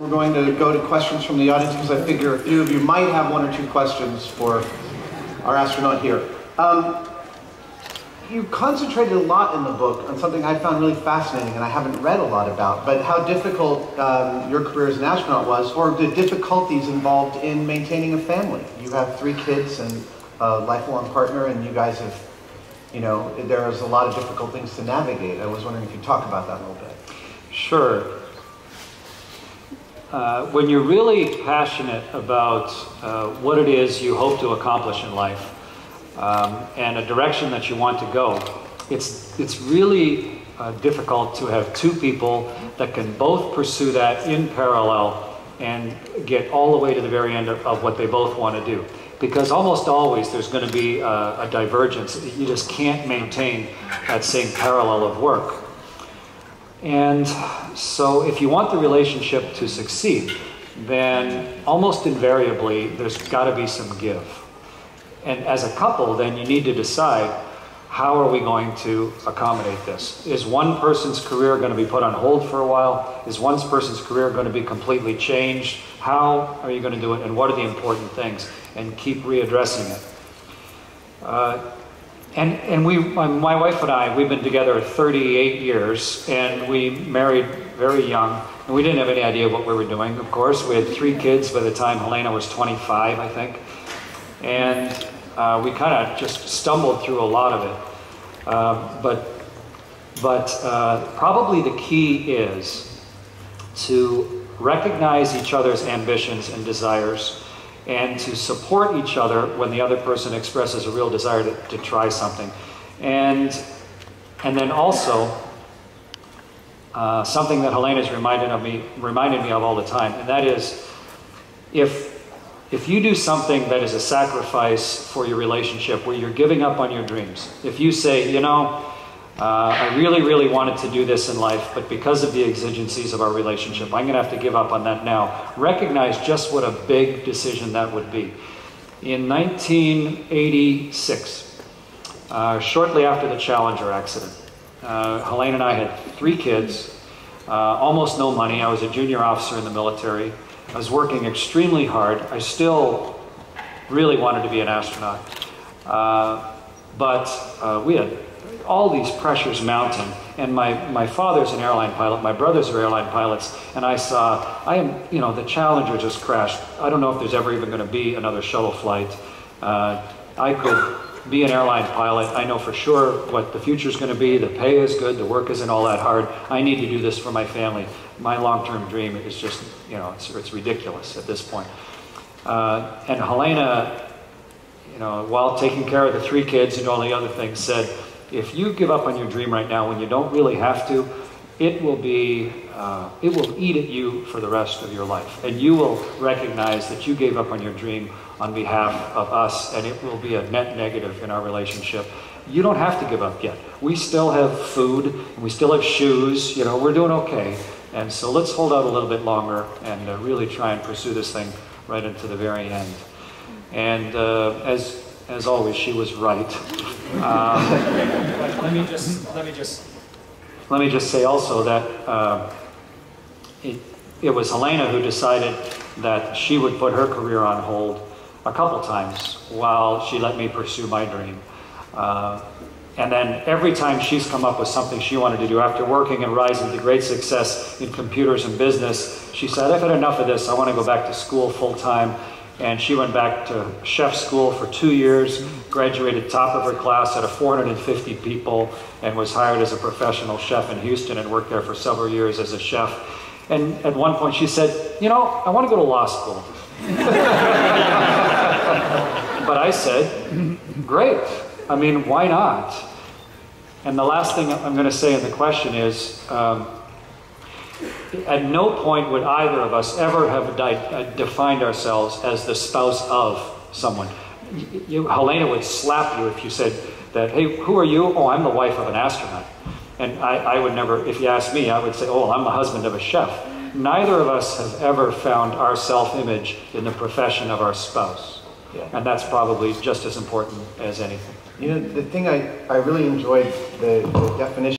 We're going to go to questions from the audience because I figure a few of you might have one or two questions for our astronaut here. You concentrated a lot in the book on something I found really fascinating and I haven't read a lot about, but how difficult your career as an astronaut was, or the difficulties involved in maintaining a family. You have 3 kids and a lifelong partner, and you guys have, you know, there's a lot of difficult things to navigate. I was wondering if you'd talk about that a little bit. Sure. When you're really passionate about what it is you hope to accomplish in life and a direction that you want to go, it's really difficult to have 2 people that can both pursue that in parallel and get all the way to the very end of what they both want to do. Because almost always there's going to be a divergence. You just can't maintain that same parallel of work. And so if you want the relationship to succeed, then almost invariably there's got to be some give. And as a couple, then you need to decide, how are we going to accommodate this? Is one person's career going to be put on hold for a while? Is one person's career going to be completely changed? How are you going to do it, and what are the important things? And keep readdressing it. And my wife and I, we've been together 38 years, and we married very young, and we didn't have any idea what we were doing, of course. We had 3 kids by the time Helena was 25, I think. And we kind of just stumbled through a lot of it. But probably the key is to recognize each other's ambitions and desires, and to support each other when the other person expresses a real desire to try something. And then also, something that Helena's reminded me of all the time, and that is, if you do something that is a sacrifice for your relationship, where you're giving up on your dreams, if you say, you know, I really, really wanted to do this in life, but because of the exigencies of our relationship, I'm going to have to give up on that now. Recognize just what a big decision that would be. In 1986, shortly after the Challenger accident, Helena and I had 3 kids, almost no money. I was a junior officer in the military. I was working extremely hard. I still really wanted to be an astronaut. But we had all these pressures mounting, and my father's an airline pilot, my brothers are airline pilots, and I saw, the Challenger just crashed. I don't know if there's ever even going to be another shuttle flight. I could be an airline pilot. I know for sure what the future's going to be. The pay is good, the work isn't all that hard. I need to do this for my family. My long-term dream is just, it's ridiculous at this point. And Helena, while taking care of the 3 kids and all the other things, said, if you give up on your dream right now when you don't really have to, it will eat at you for the rest of your life. And you will recognize that you gave up on your dream on behalf of us, and it will be a net negative in our relationship. You don't have to give up yet. We still have food, and we still have shoes, we're doing okay. And so let's hold out a little bit longer and really try and pursue this thing right into the very end. And as always, she was right. Let me just say also that it was Helena who decided that she would put her career on hold a couple times while she let me pursue my dream. And then every time she's come up with something she wanted to do after working and rising to great success in computers and business, she said, I've had enough of this. I want to go back to school full time. And she went back to chef school for 2 years, graduated top of her class out of 450 people, and was hired as a professional chef in Houston and worked there for several years as a chef. And at one point she said, I want to go to law school. But I said, great. I mean, why not? And the last thing I'm going to say in the question is, at no point would either of us ever have defined ourselves as the spouse of someone. Helena would slap you if you said that, hey, who are you? Oh, I'm the wife of an astronaut. And I would never, if you asked me, I would say, oh, I'm the husband of a chef. Neither of us have ever found our self-image in the profession of our spouse. Yeah. And that's probably just as important as anything. The thing I really enjoyed the definition